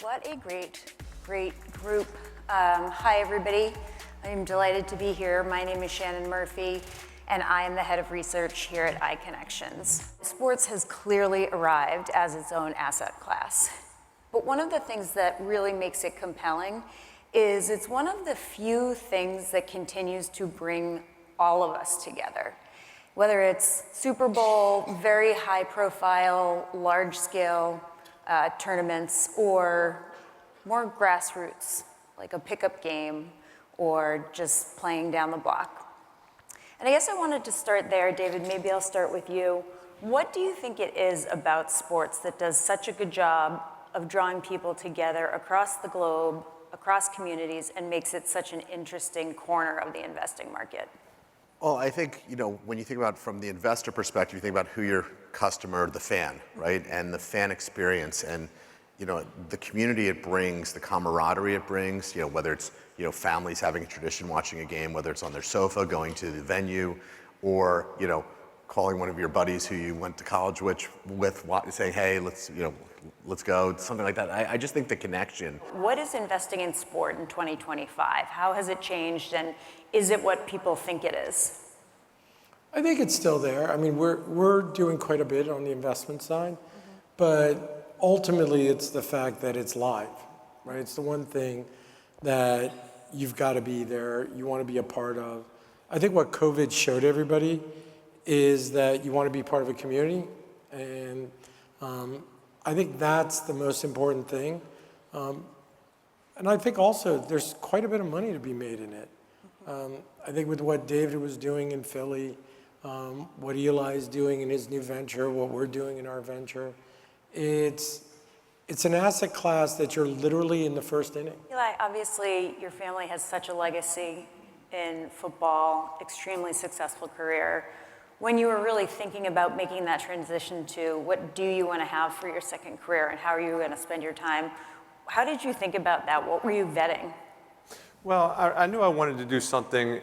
What a great group. Hi, everybody. I'm delighted to be here. My name is Shannon Murphy, and I am the head of research here at iConnections. Sports has clearly arrived as its own asset class. But one of the things that really makes it compelling is it's one of the few things that continues to bring all of us together. Whether it's Super Bowl, very high profile, large scale tournaments, or more grassroots, like a pickup game or just playing down the block. And I guess I wanted to start there. David, maybe I'll start with you. What do you think it is about sports that does such a good job of drawing people together across the globe, across communities, and makes it such an interesting corner of the investing market? Well, I think, when you think about from the investor perspective, you think about who your customer, the fan, right? And the fan experience and, the community it brings, the camaraderie it brings, whether it's, families having a tradition watching a game, whether it's on their sofa, going to the venue, or, calling one of your buddies who you went to college with saying, hey, let's go, something like that. I just think the connection. What is investing in sport in 2025? How has it changed, and is it what people think it is? I think it's still there. I mean, we're doing quite a bit on the investment side, but ultimately it's the fact that it's live, right? It's the one thing that you've got to be there, you want to be a part of. I think what COVID showed everybody is that you want to be part of a community, and I think that's the most important thing. And I think also there's quite a bit of money to be made in it. I think with what David was doing in Philly, what Eli's doing in his new venture, what we're doing in our venture, it's an asset class that you're literally in the first inning. Eli, obviously your family has such a legacy in football, extremely successful career. When you were really thinking about making that transition to what do you want to have for your second career and how are you going to spend your time, how did you think about that? What were you vetting? Well, I knew I wanted to do something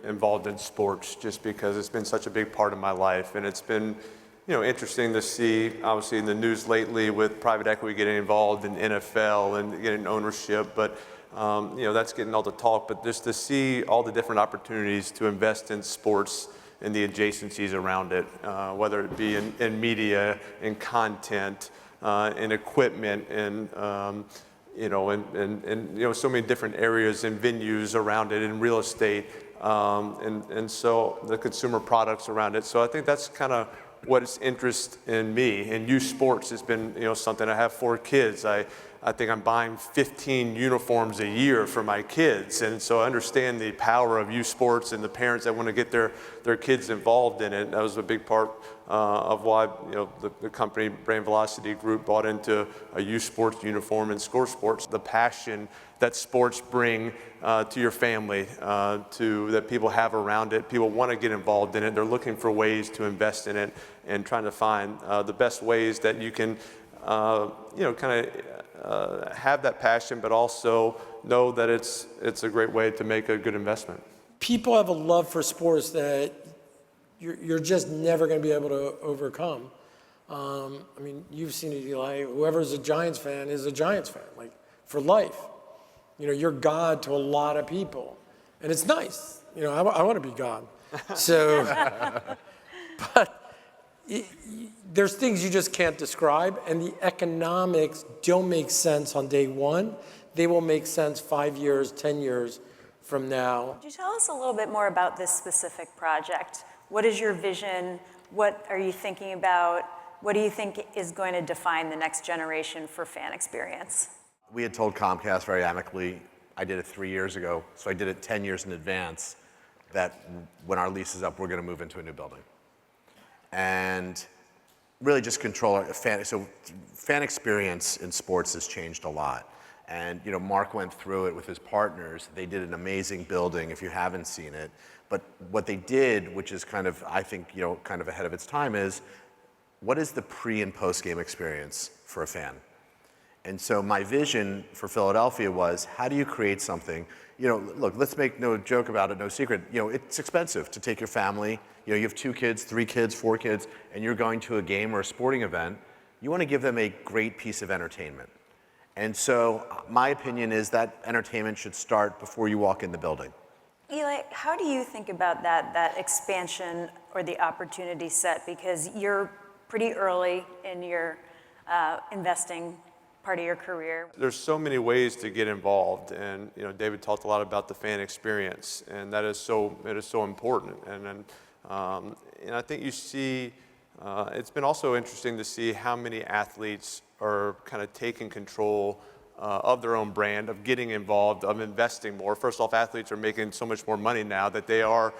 involved in sports just because it's been such a big part of my life, and it's been interesting to see, obviously in the news lately with private equity getting involved in NFL and getting ownership, but that's getting all the talk, but just to see all the different opportunities to invest in sports and the adjacencies around it, whether it be in media, in content, in equipment, in so many different areas and venues around it, in real estate, and so the consumer products around it. So I think that's kind of what is interest in me. And youth sports has been something. I have 4 kids. I think I'm buying 15 uniforms a year for my kids, and so I understand the power of youth sports and the parents that want to get their kids involved in it. That was a big part of why the company Brand Velocity Group bought into a youth sports uniform and Score Sports. The passion that sports bring to your family, that people have around it. People want to get involved in it. They're looking for ways to invest in it and trying to find the best ways that you can have that passion, but also know that it's a great way to make a good investment. People have a love for sports that you're just never going to be able to overcome. I mean, you've seen it, Eli. Whoever's a Giants fan is a Giants fan, like for life. You're God to a lot of people, and it's nice. I want to be God. So, but there's things you just can't describe, and the economics don't make sense on day one. They will make sense 5 years, 10 years from now. Could you tell us a little bit more about this specific project? What is your vision? What are you thinking about? What do you think is going to define the next generation for fan experience? We had told Comcast very amicably, I did it 3 years ago, so I did it 10 years in advance, that when our lease is up, we're going to move into a new building. And really just control our fan experience in sports has changed a lot. And Mark went through it with his partners. They did an amazing building if you haven't seen it. But what they did, which is kind of, I think, kind of ahead of its time, is what is the pre and post game experience for a fan? And so my vision for Philadelphia was, how do you create something? Look, let's make no joke about it, no secret. It's expensive to take your family. You have 2 kids, 3 kids, 4 kids, and you're going to a game or a sporting event. You want to give them a great piece of entertainment. And so my opinion is that entertainment should start before you walk in the building. Eli, how do you think about that expansion or the opportunity set? Because you're pretty early in your investing part of your career. There's so many ways to get involved, and David talked a lot about the fan experience, and it is so important. And I think you see, it's been also interesting to see how many athletes are kind of taking control of their own brand, of getting involved, of investing more. First off, athletes are making so much more money now that they are,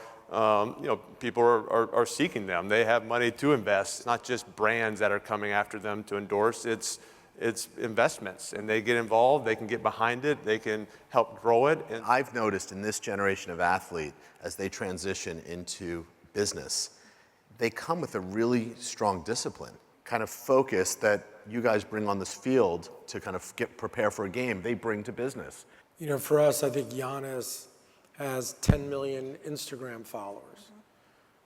people are seeking them. They have money to invest. It's not just brands that are coming after them to endorse. It's investments, and they get involved. They can get behind it. They can help grow it. And I've noticed in this generation of athlete, as they transition into business, they come with a really strong discipline, kind of focus that you guys bring on this field to kind of prepare for a game, they bring to business. For us, I think Giannis has 10 million Instagram followers,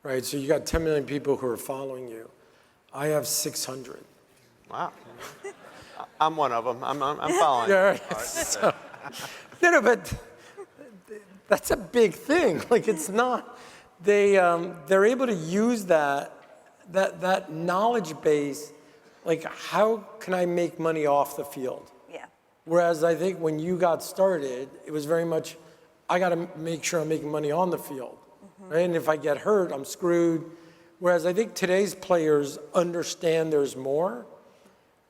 right? So you got 10 million people who are following you. I have 600. wow, I'm one of them. I'm following. Yeah, right. So, but that's a big thing. Like, it's not, they're able to use that knowledge base. Like, how can I make money off the field? Yeah. Whereas I think when you got started, it was very much, I got to make sure I'm making money on the field, right? And if I get hurt, I'm screwed. Whereas I think today's players understand there's more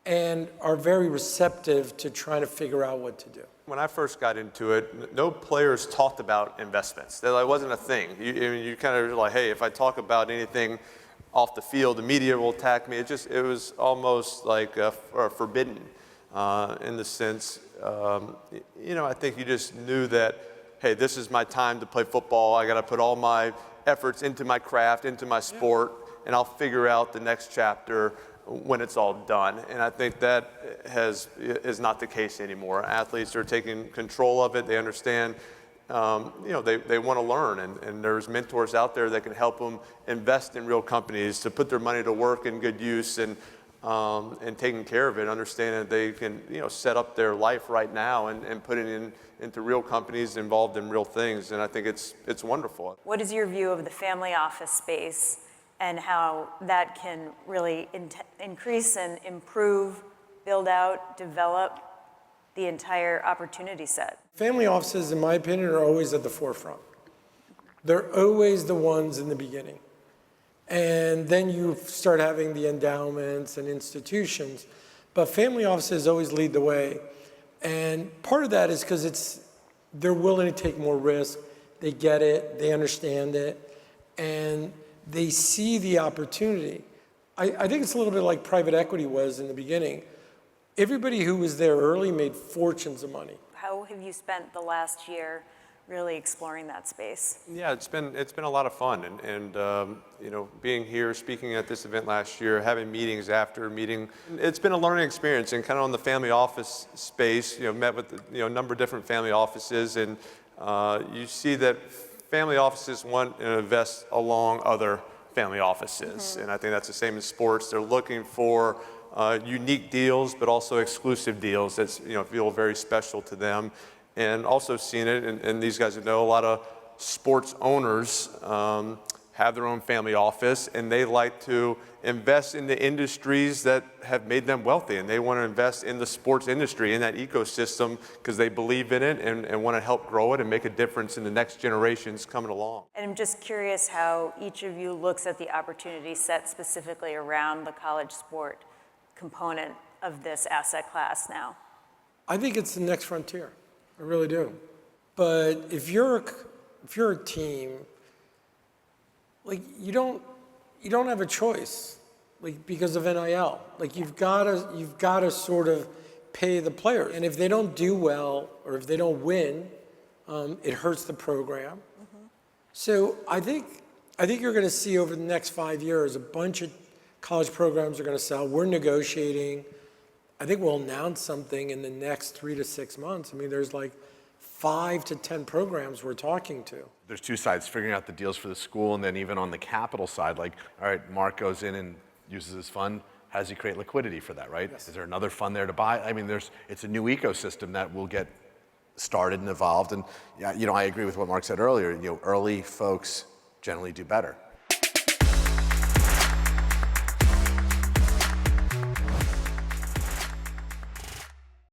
and are very receptive to trying to figure out what to do. When I first got into it, no players talked about investments. That wasn't a thing. You kind of like, hey, if I talk about anything off the field, the media will attack me. It was almost like forbidden in the sense, I think you just knew that, hey, this is my time to play football. I got to put all my efforts into my craft, into my sport, and I'll figure out the next chapter when it's all done. And I think that is not the case anymore. Athletes are taking control of it. They understand. They want to learn, and there's mentors out there that can help them invest in real companies, to put their money to work in good use, and taking care of it, understanding that they can set up their life right now and put it into real companies involved in real things. And I think it's wonderful. What is your view of the family office space and how that can really increase and improve, build out, develop the entire opportunity set? Family offices, in my opinion, are always at the forefront. They're always the ones in the beginning. And then you start having the endowments and institutions, but family offices always lead the way. And part of that is because they're willing to take more risk. They get it, they understand it, and they see the opportunity. I think it's a little bit like private equity was in the beginning. Everybody who was there early made fortunes of money. How have you spent the last year really exploring that space? Yeah, it's been a lot of fun, and being here, speaking at this event last year, having meetings after meeting, it's been a learning experience. And kind of on the family office space, met with a number of different family offices, and you see that family offices want to invest along other family offices, and I think that's the same in sports. They're looking for unique deals, but also exclusive deals that feel very special to them. And also seeing it, and these guys know, a lot of sports owners have their own family office, and they like to invest in the industries that have made them wealthy, and they want to invest in the sports industry, in that ecosystem, because they believe in it and want to help grow it and make a difference in the next generations coming along. And I'm just curious how each of you looks at the opportunity set specifically around the college sport component of this asset class now. I think it's the next frontier. I really do. But if you're a team, like you don't have a choice, like because of NIL. Like you've got to sort of pay the players, and if they don't do well or if they don't win, it hurts the program. So I think you're going to see over the next 5 years a bunch of college programs are going to sell. We're negotiating. I think we'll announce something in the next 3 to 6 months. I mean, there's like 5 to 10 programs we're talking to. There's two sides, figuring out the deals for the school, and then even on the capital side, like, all right, Mark goes in and uses his fund, How does he create liquidity for that, right? Is there another fund there to buy? I mean, it's a new ecosystem that will get started and evolved. And yeah, I agree with what Mark said earlier. Early folks generally do better.